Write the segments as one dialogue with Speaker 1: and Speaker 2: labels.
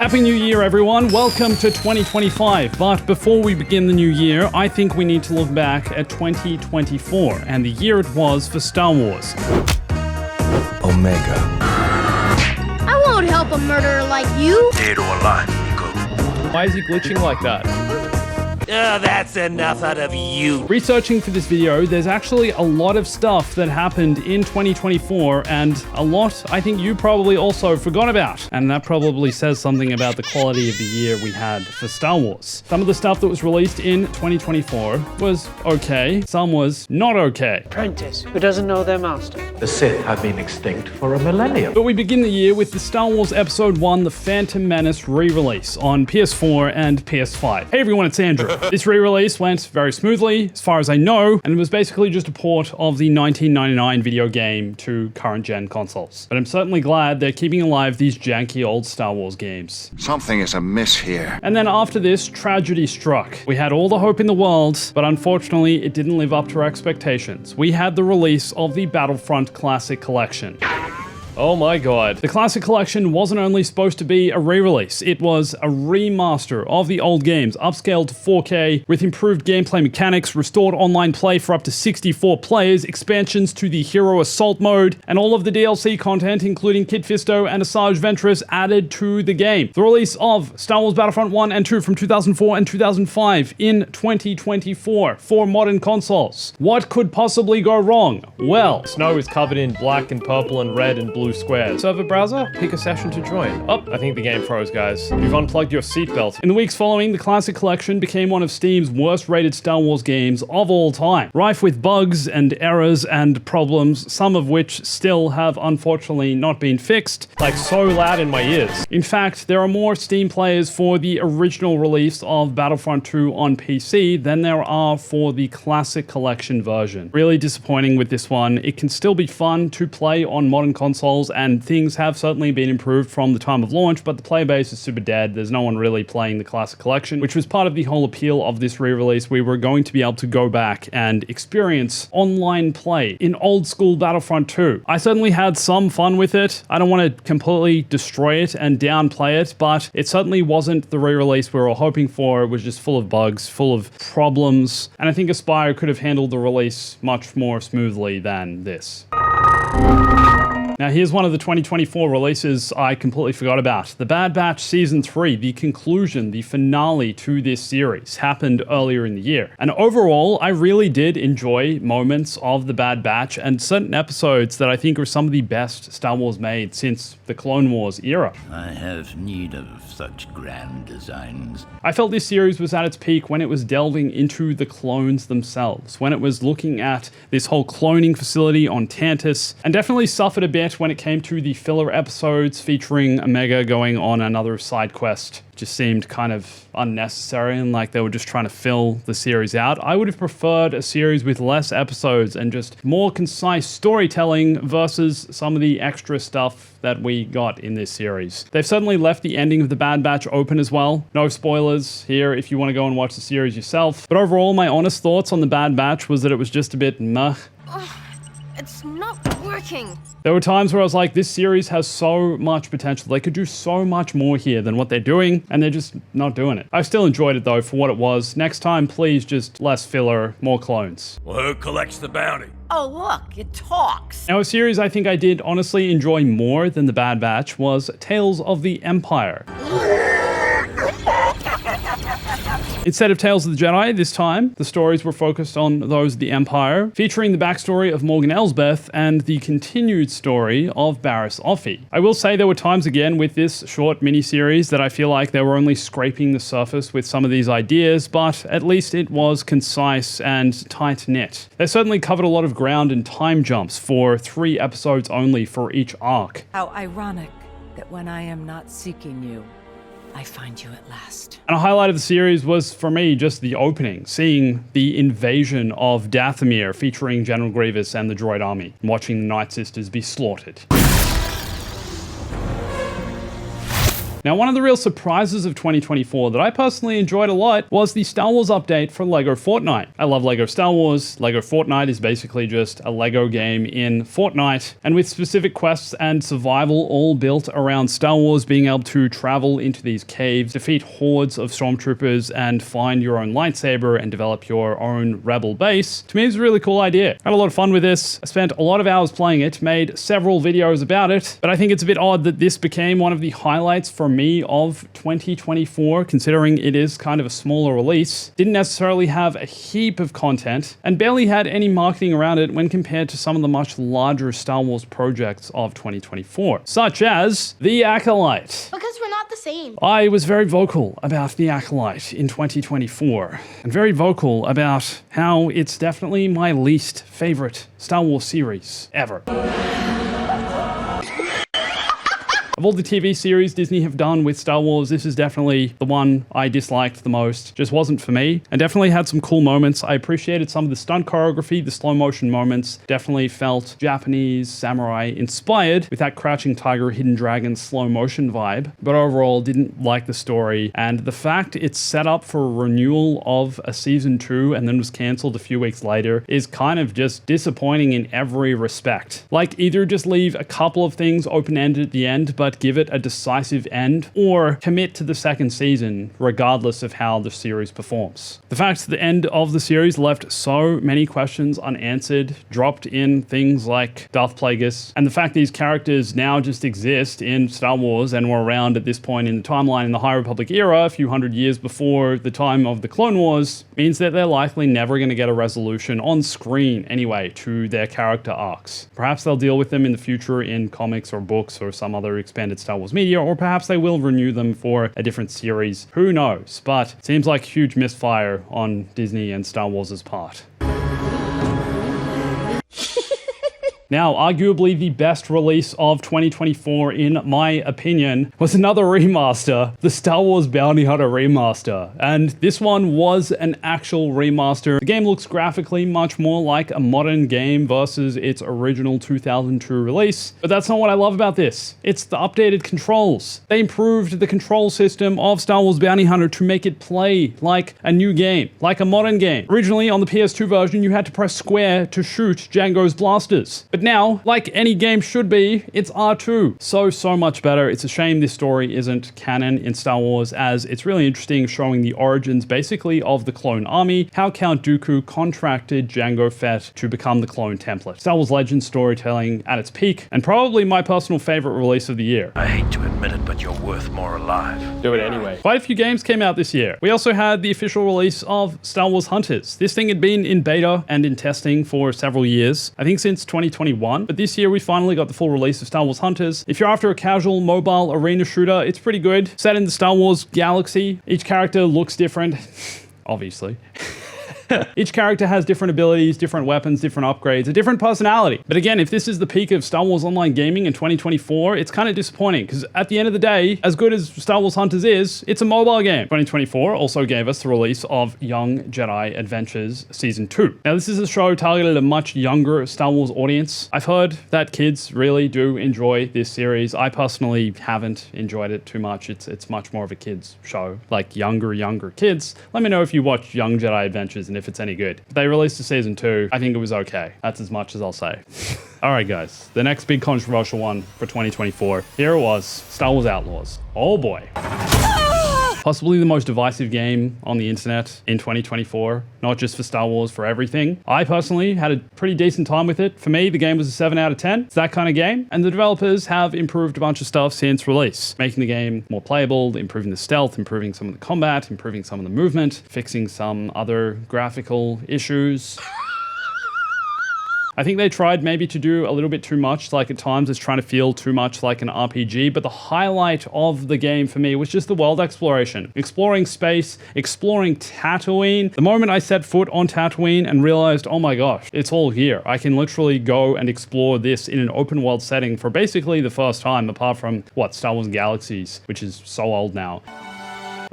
Speaker 1: Happy New Year, everyone. Welcome to 2025. But before we begin the new year, I think we need to look back at 2024 and the year it was for Star Wars.
Speaker 2: Omega.
Speaker 3: I won't help a murderer like you.
Speaker 2: Dead or alive, Nico.
Speaker 4: Why is he glitching like that?
Speaker 2: Oh, that's enough out of you.
Speaker 1: Researching for this video, there's actually a lot of stuff that happened in 2024 and a lot I think you probably also forgot about. And that probably says something about the quality of the year we had for Star Wars. Some of the stuff that was released in 2024 was okay, some was not okay.
Speaker 5: Apprentice who doesn't know their master.
Speaker 6: The Sith have been extinct for a millennium.
Speaker 1: But we begin the year with the Star Wars Episode 1 The Phantom Menace re-release on PS4 and PS5. Hey everyone, it's Andrew. This re-release went very smoothly, as far as I know, and it was basically just a port of the 1999 video game to current-gen consoles. But I'm certainly glad they're keeping alive these janky old Star Wars games.
Speaker 7: Something is amiss here.
Speaker 1: And then after this, tragedy struck. We had all the hope in the world, but unfortunately, it didn't live up to our expectations. We had the release of the Battlefront Classic Collection.
Speaker 4: Oh my god.
Speaker 1: The Classic Collection wasn't only supposed to be a re-release, it was a remaster of the old games, upscaled to 4K, with improved gameplay mechanics, restored online play for up to 64 players, expansions to the Hero Assault mode, and all of the DLC content, including Kit Fisto and Asajj Ventress, added to the game. The release of Star Wars Battlefront 1 and 2 from 2004 and 2005 in 2024 for modern consoles. What could possibly go wrong? Well,
Speaker 4: Snow is covered in black and purple and red and blue squares. Server browser, pick a session to join. Oh, I think the game froze, guys. You've unplugged your seatbelt.
Speaker 1: in the weeks following, the Classic Collection became one of Steam's worst rated Star Wars games of all time, rife with bugs and errors and problems, some of which still have unfortunately not been fixed.
Speaker 4: Like so loud in my ears.
Speaker 1: In fact, there are more Steam players for the original release of Battlefront 2 on PC than there are for the Classic Collection version. Really disappointing with this one. It can still be fun to play on modern consoles, and things have certainly been improved from the time of launch, but the player base is super dead. There's no one really playing the Classic Collection, which was part of the whole appeal of this re-release. We were going to be able to go back and experience online play in old school Battlefront 2. I certainly had some fun with it. I don't want to completely destroy it and downplay it, but it certainly wasn't the re-release we were all hoping for. It was just full of bugs, full of problems, and I think Aspyr could have handled the release much more smoothly than this. Now here's one of the 2024 releases I completely forgot about. The Bad Batch Season 3, the conclusion, the finale to this series, happened earlier in the year. And overall, I really did enjoy moments of The Bad Batch and certain episodes that I think are some of the best Star Wars made since the Clone Wars era.
Speaker 8: I have need of such grand designs.
Speaker 1: I felt this series was at its peak when it was delving into the clones themselves, when it was looking at this whole cloning facility on Tantus, and definitely suffered a bit when it came to the filler episodes featuring Omega going on another side quest. Just seemed kind of unnecessary and like they were just trying to fill the series out. I would have preferred a series with less episodes and just more concise storytelling versus some of the extra stuff that we got in this series. They've certainly left the ending of The Bad Batch open as well. No spoilers here if you want to go and watch the series yourself. But overall, my honest thoughts on The Bad Batch was that it was just a bit meh.
Speaker 3: It's not working.
Speaker 1: There were times where I was like, this series has so much potential. They could do so much more here than what they're doing, and they're just not doing it. I still enjoyed it though for what it was. Next time, please just less filler, more clones.
Speaker 2: Well, who collects the bounty?
Speaker 9: Oh, look, it talks.
Speaker 1: Now, a series I think I did honestly enjoy more than The Bad Batch was Tales of the Empire. Instead of Tales of the Jedi, this time, the stories were focused on those of the Empire, featuring the backstory of Morgan Elsbeth and the continued story of Barriss Offee. I will say there were times again with this short miniseries that I feel like they were only scraping the surface with some of these ideas, but at least it was concise and tight-knit. They certainly covered a lot of ground and time jumps for 3 episodes only for each arc.
Speaker 10: How ironic that when I am not seeking you, I find you at last.
Speaker 1: And a highlight of the series was, for me, just the opening, seeing the invasion of Dathomir featuring General Grievous and the droid army, and watching the Night Sisters be slaughtered. Now, one of the real surprises of 2024 that I personally enjoyed a lot was the Star Wars update for LEGO Fortnite. I love LEGO Star Wars. LEGO Fortnite is basically just a LEGO game in Fortnite, and with specific quests and survival all built around Star Wars, being able to travel into these caves, defeat hordes of stormtroopers, and find your own lightsaber and develop your own rebel base. To me, it's a really cool idea. I had a lot of fun with this. I spent a lot of hours playing it, made several videos about it, but I think it's a bit odd that this became one of the highlights for me of 2024, considering it is kind of a smaller release. Didn't necessarily have a heap of content, and barely had any marketing around it when compared to some of the much larger Star Wars projects of 2024, such as The Acolyte.
Speaker 3: Because we're not the same.
Speaker 1: I was very vocal about The Acolyte in 2024, and very vocal about how it's definitely my least favorite Star Wars series ever. Of all the TV series Disney have done with Star Wars, this is definitely the one I disliked the most. Just wasn't for me, and definitely had some cool moments. I appreciated some of the stunt choreography, the slow motion moments. Definitely felt Japanese samurai inspired with that Crouching Tiger, Hidden Dragon slow motion vibe, but overall didn't like the story. And the fact it's set up for a renewal of a season 2 and then was cancelled a few weeks later is kind of just disappointing in every respect. Like, either just leave a couple of things open-ended at the end, but give it a decisive end, or commit to the second season regardless of how the series performs. The fact that the end of the series left so many questions unanswered, dropped in things like Darth Plagueis, and the fact these characters now just exist in Star Wars and were around at this point in the timeline in the High Republic era, a few hundred years before the time of the Clone Wars, means that they're likely never going to get a resolution on screen anyway to their character arcs. Perhaps they'll deal with them in the future in comics or books or some other expanded Star Wars media, or perhaps they will renew them for a different series. Who knows? But it seems like a huge misfire on Disney and Star Wars' part. Now, arguably the best release of 2024, in my opinion, was another remaster, the Star Wars Bounty Hunter remaster. And this one was an actual remaster. The game looks graphically much more like a modern game versus its original 2002 release. But that's not what I love about this. It's the updated controls. They improved the control system of Star Wars Bounty Hunter to make it play like a new game, like a modern game. Originally, on the PS2 version, you had to press square to shoot Django's blasters. But now, like any game should be, it's R2. So much better. It's a shame this story isn't canon in Star Wars, as it's really interesting, showing the origins basically of the clone army, how Count Dooku contracted Jango Fett to become the clone template. Star Wars Legends storytelling at its peak, and probably my personal favorite release of the year.
Speaker 2: I hate to admit it, but you're worth more alive.
Speaker 4: Do it anyway.
Speaker 1: Quite a few games came out this year. We also had the official release of Star Wars Hunters. This thing had been in beta and in testing for several years, I think since 2021, but this year we finally got the full release of Star Wars Hunters. If you're after a casual mobile arena shooter, it's pretty good. Set in the Star Wars galaxy, each character looks different, obviously. Each character has different abilities, different weapons, different upgrades, a different personality. But again, if this is the peak of Star Wars Online gaming in 2024, it's kind of disappointing, because at the end of the day, as good as Star Wars Hunters is, it's a mobile game. 2024 also gave us the release of Young Jedi Adventures Season 2. Now, this is a show targeted at a much younger Star Wars audience. I've heard that kids really do enjoy this series. I personally haven't enjoyed it too much. It's much more of a kids show, like younger kids. Let me know if you watch Young Jedi Adventures and if it's any good. They released a season 2. I think it was okay. That's as much as I'll say. All right, guys. The next big controversial one for 2024. Here it was, Star Wars Outlaws. Oh boy. Possibly the most divisive game on the internet in 2024, not just for Star Wars, for everything. I personally had a pretty decent time with it. For me, the game was a 7 out of 10. It's that kind of game, and the developers have improved a bunch of stuff since release, making the game more playable, improving the stealth, improving some of the combat, improving some of the movement, fixing some other graphical issues. I think they tried maybe to do a little bit too much, like at times it's trying to feel too much like an RPG, but the highlight of the game for me was just the world exploration. Exploring space, exploring Tatooine. The moment I set foot on Tatooine and realized, oh my gosh, it's all here. I can literally go and explore this in an open world setting for basically the first time, apart from, Star Wars Galaxies, which is so old now.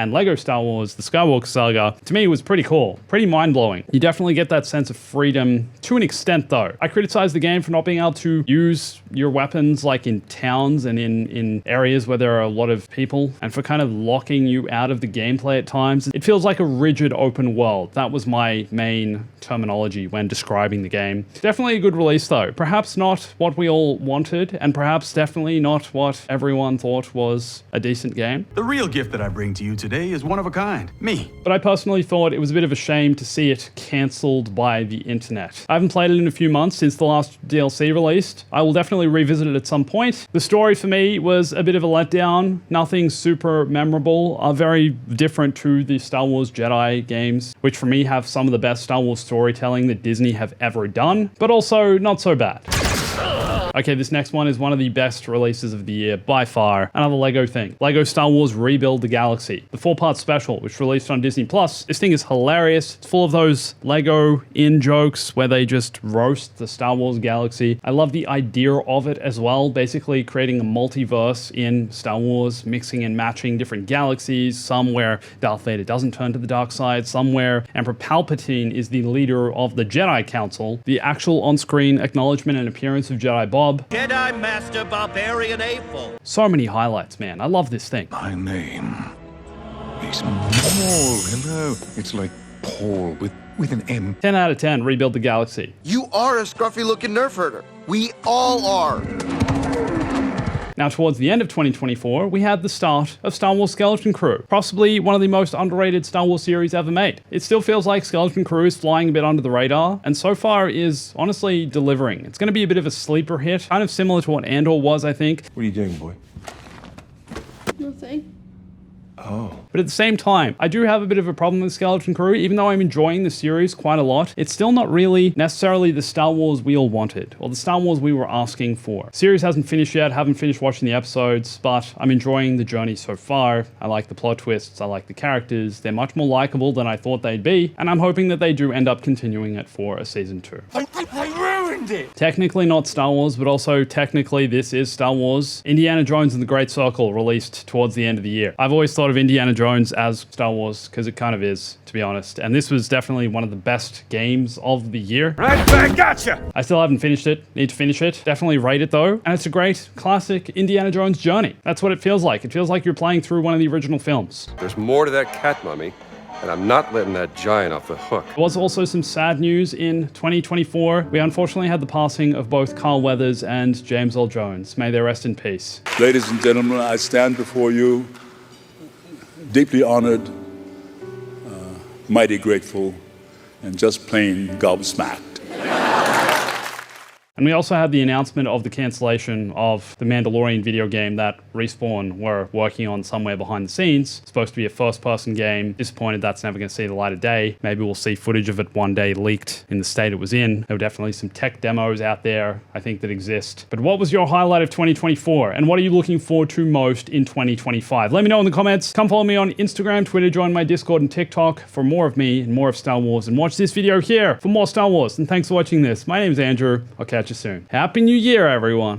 Speaker 1: and Lego Star Wars, the Skywalker Saga, to me was pretty cool, pretty mind-blowing. You definitely get that sense of freedom to an extent though. I criticized the game for not being able to use your weapons like in towns and in areas where there are a lot of people, and for kind of locking you out of the gameplay at times. It feels like a rigid open world. That was my main terminology when describing the game. Definitely a good release though. Perhaps not what we all wanted, and perhaps definitely not what everyone thought was a decent game.
Speaker 11: The real gift that I bring to you today is one of a kind. Me.
Speaker 1: But I personally thought it was a bit of a shame to see it cancelled by the internet. I haven't played it in a few months since the last DLC released. I will definitely revisit it at some point. The story for me was a bit of a letdown. Nothing super memorable. Very different to the Star Wars Jedi games, which for me have some of the best Star Wars storytelling that Disney have ever done, but also not so bad. Okay, this next one is one of the best releases of the year by far. Another Lego thing. Lego Star Wars Rebuild the Galaxy. The 4-part special, which released on Disney+. This thing is hilarious. It's full of those Lego in-jokes where they just roast the Star Wars galaxy. I love the idea of it as well. Basically creating a multiverse in Star Wars, mixing and matching different galaxies. Some where Darth Vader doesn't turn to the dark side. Some where Emperor Palpatine is the leader of the Jedi Council. The actual on-screen acknowledgement and appearance of Jedi Bob.
Speaker 2: Jedi Master Barbarian April.
Speaker 1: So many highlights, man. I love this thing.
Speaker 7: My name is Paul. Hello. It's like Paul with an M.
Speaker 1: 10 out of 10, Rebuild the Galaxy.
Speaker 12: You are a scruffy-looking nerf herder. We all are.
Speaker 1: Now, towards the end of 2024, we had the start of Star Wars Skeleton Crew, possibly one of the most underrated Star Wars series ever made. It still feels like Skeleton Crew is flying a bit under the radar, and so far is honestly delivering. It's going to be a bit of a sleeper hit, kind of similar to what Andor was, I think.
Speaker 13: What are you doing, boy?
Speaker 3: Nothing.
Speaker 13: Oh.
Speaker 1: But at the same time, I do have a bit of a problem with Skeleton Crew. Even though I'm enjoying the series quite a lot, it's still not really necessarily the Star Wars we all wanted, or the Star Wars we were asking for. Series hasn't finished yet, haven't finished watching the episodes, but I'm enjoying the journey so far. I like the plot twists, I like the characters. They're much more likable than I thought they'd be, and I'm hoping that they do end up continuing it for a season 2.
Speaker 2: I ruined it!
Speaker 1: Technically not Star Wars, but also technically this is Star Wars. Indiana Jones and the Great Circle released towards the end of the year. I've always thought of Indiana Jones as Star Wars, because it kind of is, to be honest. And this was definitely one of the best games of the year.
Speaker 2: Right back, gotcha!
Speaker 1: I still haven't finished it. Need to finish it. Definitely rate it though. And it's a great classic Indiana Jones journey. That's what it feels like. It feels like you're playing through one of the original films.
Speaker 14: There's more to that cat mummy, and I'm not letting that giant off the hook.
Speaker 1: There was also some sad news in 2024. We unfortunately had the passing of both Carl Weathers and James Earl Jones. May they rest in peace.
Speaker 15: Ladies and gentlemen, I stand before you deeply honored, mighty grateful, and just plain gobsmacked.
Speaker 1: And we also had the announcement of the cancellation of the Mandalorian video game that Respawn were working on somewhere behind the scenes. It's supposed to be a first-person game. Disappointed that's never going to see the light of day. Maybe we'll see footage of it one day leaked in the state it was in. There were definitely some tech demos out there, I think, that exist. But what was your highlight of 2024? And what are you looking forward to most in 2025? Let me know in the comments. Come follow me on Instagram, Twitter, join my Discord and TikTok for more of me and more of Star Wars. And watch this video here for more Star Wars. And thanks for watching this. My name's Andrew. I'll catch you soon. Happy New Year, everyone.